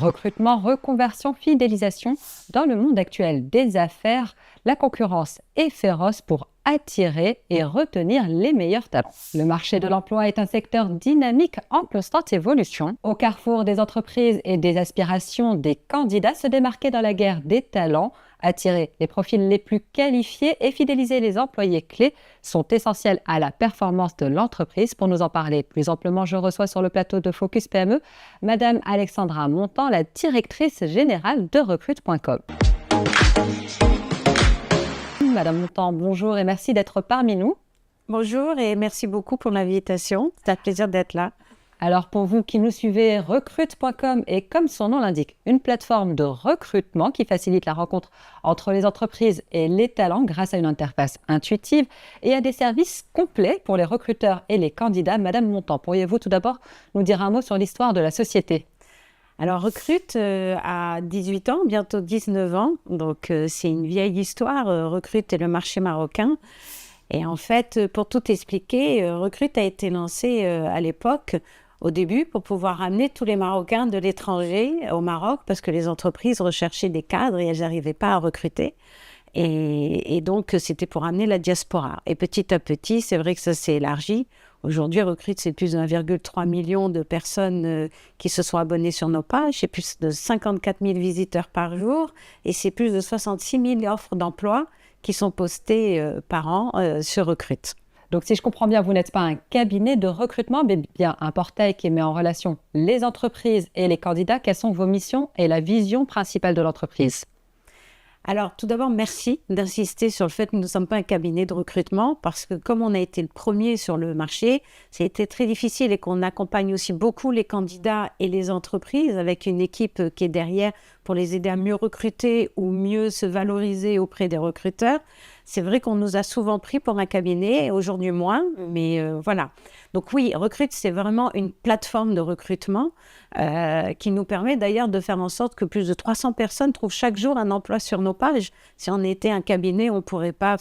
Recrutement, reconversion, fidélisation. Dans le monde actuel des affaires, la concurrence est féroce pour attirer et retenir les meilleurs talents. Le marché de l'emploi est un secteur dynamique en constante évolution. Au carrefour des entreprises et des aspirations des candidats, se démarquer dans la guerre des talents, attirer les profils les plus qualifiés et fidéliser les employés clés sont essentiels à la performance de l'entreprise. Pour nous en parler plus amplement, je reçois sur le plateau de Focus PME Madame Alexandra Montant, la directrice générale de Recrute.com. Madame Montant, bonjour et merci d'être parmi nous. Bonjour et merci beaucoup pour l'invitation. C'est un plaisir d'être là. Alors pour vous qui nous suivez, Recrute.com est, comme son nom l'indique, une plateforme de recrutement qui facilite la rencontre entre les entreprises et les talents grâce à une interface intuitive et à des services complets pour les recruteurs et les candidats. Madame Montant, pourriez-vous tout d'abord nous dire un mot sur l'histoire de la société ? Alors Recrute a 18 ans, bientôt 19 ans, donc c'est une vieille histoire. Recrute est le marché marocain. Et en fait, pour tout expliquer, Recrute a été lancé à l'époque, au début, pour pouvoir amener tous les Marocains de l'étranger au Maroc, parce que les entreprises recherchaient des cadres et elles n'arrivaient pas à recruter. Et donc, c'était pour amener la diaspora. Et petit à petit, c'est vrai que ça s'est élargi. Aujourd'hui, Recrute, c'est plus de 1,3 million de personnes qui se sont abonnées sur nos pages. C'est plus de 54 000 visiteurs par jour. Et c'est plus de 66 000 offres d'emploi qui sont postées par an sur Recrute. Donc, si je comprends bien, vous n'êtes pas un cabinet de recrutement, mais bien un portail qui met en relation les entreprises et les candidats. Quelles sont vos missions et la vision principale de l'entreprise ? Alors, tout d'abord, merci d'insister sur le fait que nous ne sommes pas un cabinet de recrutement parce que comme on a été le premier sur le marché, ça a été très difficile et qu'on accompagne aussi beaucoup les candidats et les entreprises avec une équipe qui est derrière pour les aider à mieux recruter ou mieux se valoriser auprès des recruteurs. C'est vrai qu'on nous a souvent pris pour un cabinet, aujourd'hui moins, mais voilà. Donc oui, Recrute, c'est vraiment une plateforme de recrutement qui nous permet d'ailleurs de faire en sorte que plus de 300 personnes trouvent chaque jour un emploi sur nos pages. Si on était un cabinet, on ne pourrait pas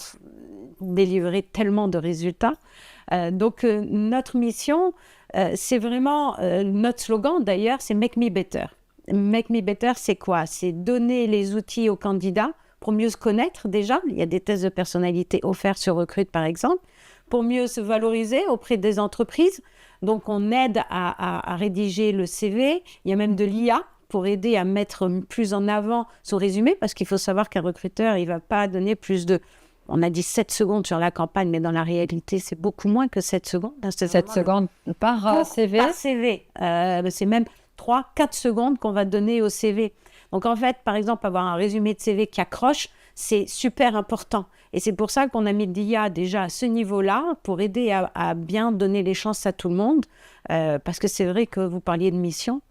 délivrer tellement de résultats. Donc notre mission, c'est vraiment, notre slogan d'ailleurs, c'est « Make me better ». « Make me better », c'est quoi ? C'est donner les outils aux candidats pour mieux se connaître déjà. Il y a des tests de personnalité offerts sur Recrute par exemple, pour mieux se valoriser auprès des entreprises. Donc on aide à rédiger le CV. Il y a même de l'IA pour aider à mettre plus en avant son résumé, parce qu'il faut savoir qu'un recruteur, il ne va pas donner plus de... On a dit 7 secondes sur la campagne, mais dans la réalité, c'est beaucoup moins que 7 secondes. 7 secondes par CV. Par CV. C'est même 3-4 secondes qu'on va donner au CV. Donc en fait, par exemple, avoir un résumé de CV qui accroche, c'est super important. Et c'est pour ça qu'on a mis de l'IA déjà à ce niveau-là, pour aider à bien donner les chances à tout le monde. Parce que c'est vrai que vous parliez de mission.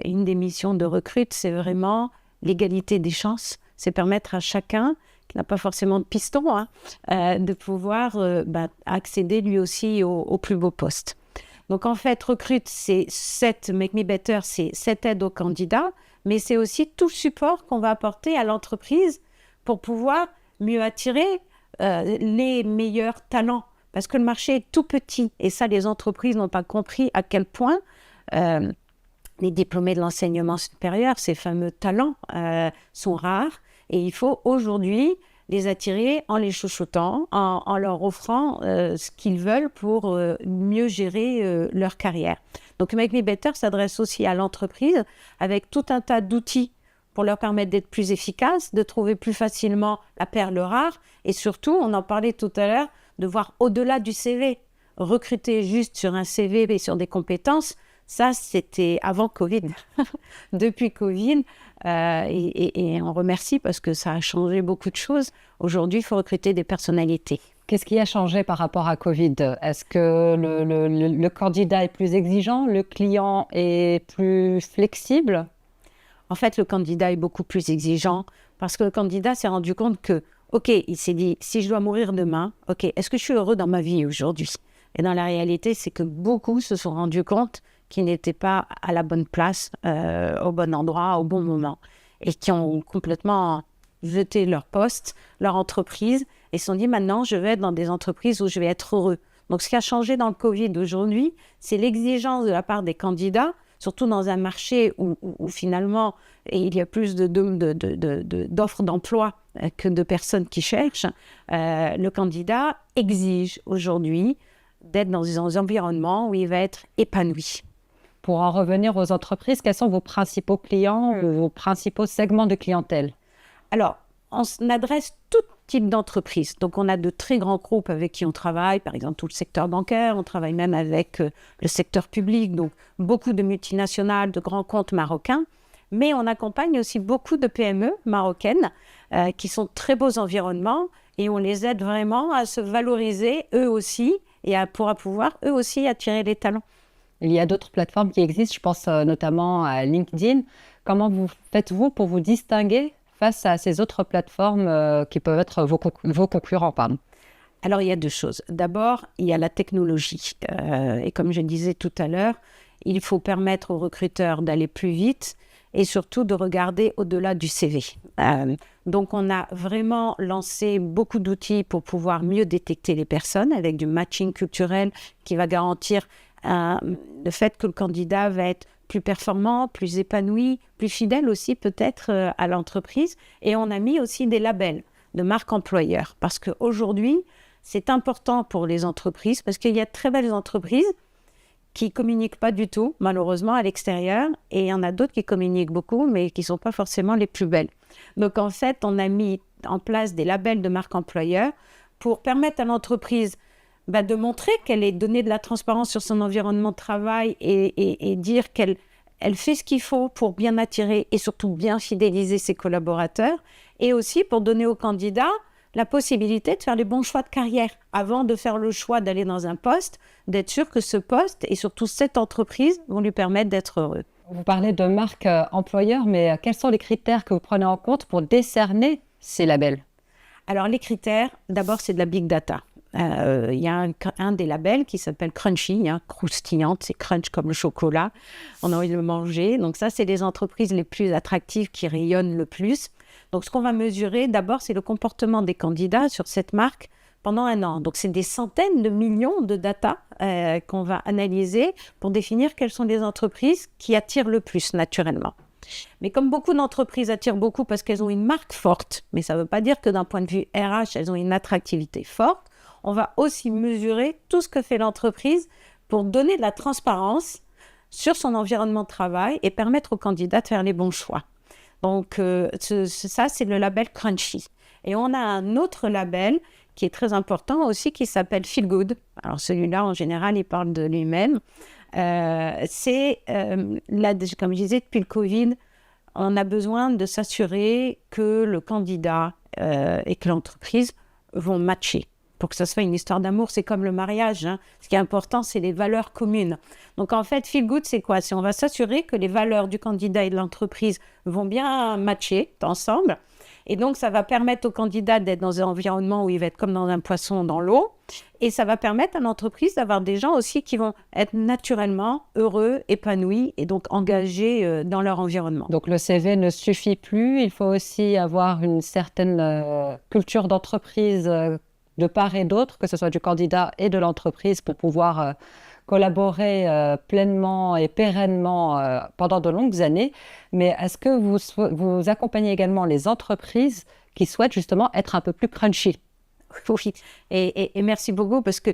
Une des missions de Recrute, c'est vraiment l'égalité des chances. C'est permettre à chacun qui n'a pas forcément de piston, de pouvoir accéder lui aussi au plus beau poste. Donc en fait, Recrute, c'est Make Me Better, c'est cette aide aux candidats, mais c'est aussi tout le support qu'on va apporter à l'entreprise pour pouvoir mieux attirer les meilleurs talents. Parce que le marché est tout petit, et ça, les entreprises n'ont pas compris à quel point les diplômés de l'enseignement supérieur, ces fameux talents, sont rares. Et il faut aujourd'hui les attirer en les chouchoutant, en leur offrant ce qu'ils veulent pour mieux gérer leur carrière. Donc Make Me Better s'adresse aussi à l'entreprise avec tout un tas d'outils pour leur permettre d'être plus efficaces, de trouver plus facilement la perle rare et surtout, on en parlait tout à l'heure, de voir au-delà du CV. Recruter juste sur un CV et sur des compétences, ça, c'était avant Covid. Depuis Covid, et on remercie parce que ça a changé beaucoup de choses. Aujourd'hui, il faut recruter des personnalités. Qu'est-ce qui a changé par rapport à Covid ? Est-ce que le candidat est plus exigeant, le client est plus flexible ? En fait, le candidat est beaucoup plus exigeant parce que le candidat s'est rendu compte que, OK, il s'est dit, si je dois mourir demain, OK, est-ce que je suis heureux dans ma vie aujourd'hui ? Et dans la réalité, c'est que beaucoup se sont rendus compte qu'ils n'étaient pas à la bonne place, au bon endroit, au bon moment, et qui ont complètement jeté leur poste, leur entreprise, et se sont dit maintenant, je vais être dans des entreprises où je vais être heureux. Donc, ce qui a changé dans le Covid aujourd'hui, c'est l'exigence de la part des candidats surtout dans un marché où finalement il y a plus d'offres d'emploi que de personnes qui cherchent. Le candidat exige aujourd'hui d'être dans un environnement où il va être épanoui. Pour en revenir aux entreprises, quels sont vos principaux clients ou vos principaux segments de clientèle? Alors, on adresse tout type d'entreprise. Donc, on a de très grands groupes avec qui on travaille, par exemple tout le secteur bancaire, on travaille même avec le secteur public, donc beaucoup de multinationales, de grands comptes marocains. Mais on accompagne aussi beaucoup de PME marocaines qui sont très beaux environnements et on les aide vraiment à se valoriser eux aussi et à pouvoir eux aussi attirer les talents. Il y a d'autres plateformes qui existent, je pense notamment à LinkedIn. Comment faites-vous pour vous distinguer face à ces autres plateformes qui peuvent être vos concurrents, pardon? Alors, il y a deux choses. D'abord, il y a la technologie. Et comme je disais tout à l'heure, il faut permettre aux recruteurs d'aller plus vite et surtout de regarder au-delà du CV. Donc, on a vraiment lancé beaucoup d'outils pour pouvoir mieux détecter les personnes avec du matching culturel qui va garantir le fait que le candidat va être plus performant, plus épanoui, plus fidèle aussi peut-être à l'entreprise. Et on a mis aussi des labels de marque employeur parce qu'aujourd'hui, c'est important pour les entreprises parce qu'il y a de très belles entreprises qui ne communiquent pas du tout, malheureusement, à l'extérieur. Et il y en a d'autres qui communiquent beaucoup, mais qui ne sont pas forcément les plus belles. Donc, en fait, on a mis en place des labels de marque employeur pour permettre à l'entreprise de montrer qu'elle est donnée de la transparence sur son environnement de travail et dire qu'elle fait ce qu'il faut pour bien attirer et surtout bien fidéliser ses collaborateurs et aussi pour donner aux candidats la possibilité de faire les bons choix de carrière avant de faire le choix d'aller dans un poste, d'être sûr que ce poste et surtout cette entreprise vont lui permettre d'être heureux. Vous parlez de marque employeur, mais quels sont les critères que vous prenez en compte pour décerner ces labels? Alors les critères, d'abord c'est de la big data. Il y a un des labels qui s'appelle Crunchy, croustillante, c'est crunch comme le chocolat, on a envie de le manger. Donc ça, c'est les entreprises les plus attractives qui rayonnent le plus. Donc ce qu'on va mesurer d'abord, c'est le comportement des candidats sur cette marque pendant un an. Donc c'est des centaines de millions de data qu'on va analyser pour définir quelles sont les entreprises qui attirent le plus naturellement. Mais comme beaucoup d'entreprises attirent beaucoup parce qu'elles ont une marque forte, mais ça ne veut pas dire que d'un point de vue RH, elles ont une attractivité forte, on va aussi mesurer tout ce que fait l'entreprise pour donner de la transparence sur son environnement de travail et permettre aux candidats de faire les bons choix. Donc ça, c'est le label Crunchy. Et on a un autre label qui est très important aussi qui s'appelle Feel Good. Alors celui-là, en général, il parle de lui-même. Là, comme je disais, depuis le Covid, on a besoin de s'assurer que le candidat et que l'entreprise vont matcher. Pour que ça soit une histoire d'amour, c'est comme le mariage. Ce qui est important, c'est les valeurs communes. Donc en fait, Feel Good, c'est quoi? C'est on va s'assurer que les valeurs du candidat et de l'entreprise vont bien matcher ensemble. Et donc, ça va permettre au candidat d'être dans un environnement où il va être comme dans un poisson dans l'eau. Et ça va permettre à l'entreprise d'avoir des gens aussi qui vont être naturellement heureux, épanouis et donc engagés dans leur environnement. Donc le CV ne suffit plus, il faut aussi avoir une certaine culture d'entreprise de part et d'autre, que ce soit du candidat et de l'entreprise pour pouvoir collaborer pleinement et pérennement pendant de longues années. Mais est-ce que vous accompagnez également les entreprises qui souhaitent justement être un peu plus crunchy? Oui, et merci beaucoup parce que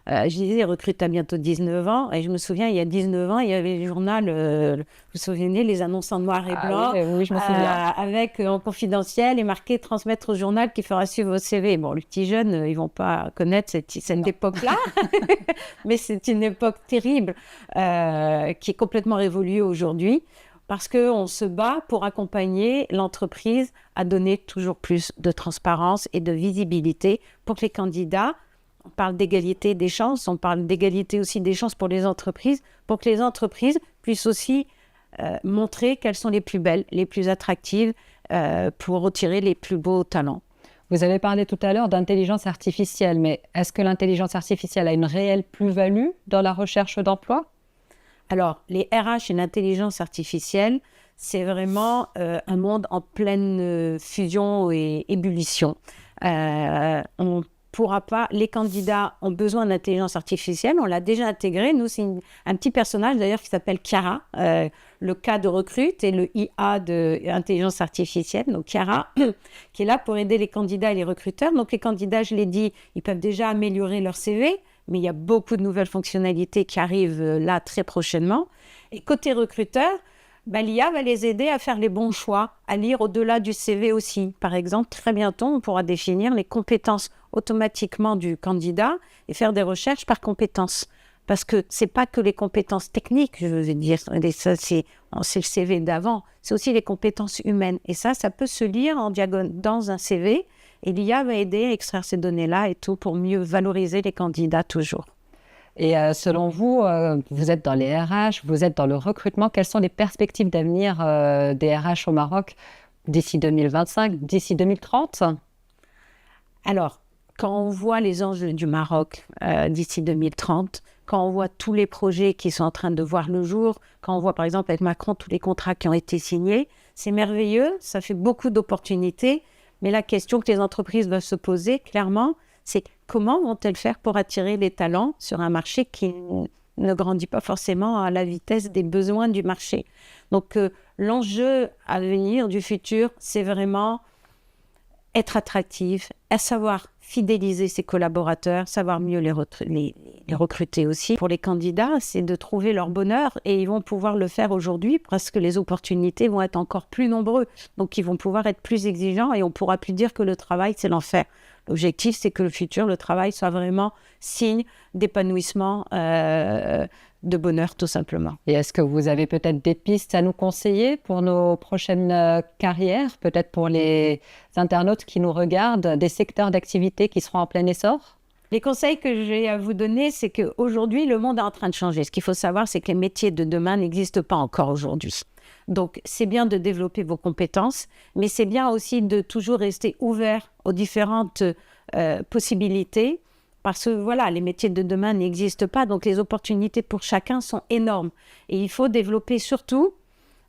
je disais, recrute à bientôt 19 ans et je me souviens, il y a 19 ans, il y avait le journal, vous vous souvenez, les annonces en noir et blanc, oui, je me souviens. avec en confidentiel et marqué transmettre au journal qui fera suivre vos CV. Bon, les petits jeunes, ils vont pas connaître cette époque-là, mais c'est une époque terrible qui est complètement révolue aujourd'hui. Parce qu'on se bat pour accompagner l'entreprise à donner toujours plus de transparence et de visibilité pour que les candidats, on parle d'égalité des chances, on parle d'égalité aussi des chances pour les entreprises, pour que les entreprises puissent aussi montrer quelles sont les plus belles, les plus attractives pour retirer les plus beaux talents. Vous avez parlé tout à l'heure d'intelligence artificielle, mais est-ce que l'intelligence artificielle a une réelle plus-value dans la recherche d'emploi? Alors, les RH et l'intelligence artificielle, c'est vraiment un monde en pleine fusion et ébullition. On pourra pas, les candidats ont besoin d'intelligence artificielle, on l'a déjà intégré. Nous, c'est un petit personnage d'ailleurs qui s'appelle Chiara, le K de recrute et le IA de intelligence artificielle, donc Chiara, qui est là pour aider les candidats et les recruteurs. Donc les candidats, je l'ai dit, ils peuvent déjà améliorer leur CV, mais il y a beaucoup de nouvelles fonctionnalités qui arrivent là très prochainement. Et côté recruteur, l'IA va les aider à faire les bons choix, à lire au-delà du CV aussi. Par exemple, très bientôt, on pourra définir les compétences automatiquement du candidat et faire des recherches par compétences. Parce que ce n'est pas que les compétences techniques, je veux dire, ça, c'est le CV d'avant, c'est aussi les compétences humaines. Et ça peut se lire en diagonale dans un CV et l'IA va aider à extraire ces données-là et tout pour mieux valoriser les candidats toujours. Et selon vous, vous êtes dans les RH, vous êtes dans le recrutement. Quelles sont les perspectives d'avenir des RH au Maroc d'ici 2025, d'ici 2030 ? Alors, quand on voit les enjeux du Maroc d'ici 2030, quand on voit tous les projets qui sont en train de voir le jour, quand on voit par exemple avec Macron tous les contrats qui ont été signés, c'est merveilleux, ça fait beaucoup d'opportunités. Mais la question que les entreprises doivent se poser clairement, c'est comment vont-elles faire pour attirer les talents sur un marché qui ne grandit pas forcément à la vitesse des besoins du marché. Donc l'enjeu à venir du futur, c'est vraiment être attractif, à savoir fidéliser ses collaborateurs, savoir mieux les recruter aussi. Pour les candidats, c'est de trouver leur bonheur et ils vont pouvoir le faire aujourd'hui parce que les opportunités vont être encore plus nombreuses. Donc, ils vont pouvoir être plus exigeants et on ne pourra plus dire que le travail, c'est l'enfer. L'objectif, c'est que le futur, le travail soit vraiment signe d'épanouissement, de bonheur, tout simplement. Et est-ce que vous avez peut-être des pistes à nous conseiller pour nos prochaines carrières, peut-être pour les internautes qui nous regardent, des secteurs d'activité qui seront en plein essor ? Les conseils que j'ai à vous donner, c'est qu'aujourd'hui, le monde est en train de changer. Ce qu'il faut savoir, c'est que les métiers de demain n'existent pas encore aujourd'hui. Donc, c'est bien de développer vos compétences, mais c'est bien aussi de toujours rester ouvert aux différentes possibilités. Parce que voilà, les métiers de demain n'existent pas, donc les opportunités pour chacun sont énormes. Et il faut développer surtout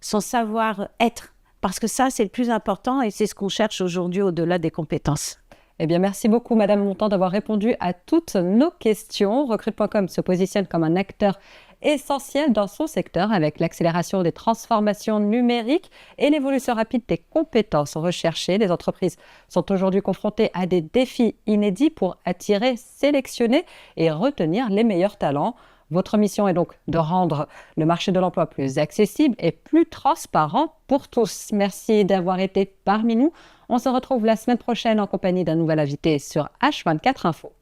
son savoir-être, parce que ça, c'est le plus important et c'est ce qu'on cherche aujourd'hui au-delà des compétences. Eh bien, merci beaucoup, Madame Montant, d'avoir répondu à toutes nos questions. Recrute.com se positionne comme un acteur essentiel dans son secteur avec l'accélération des transformations numériques et l'évolution rapide des compétences recherchées. Les entreprises sont aujourd'hui confrontées à des défis inédits pour attirer, sélectionner et retenir les meilleurs talents. Votre mission est donc de rendre le marché de l'emploi plus accessible et plus transparent pour tous. Merci d'avoir été parmi nous. On se retrouve la semaine prochaine en compagnie d'un nouvel invité sur H24 Info.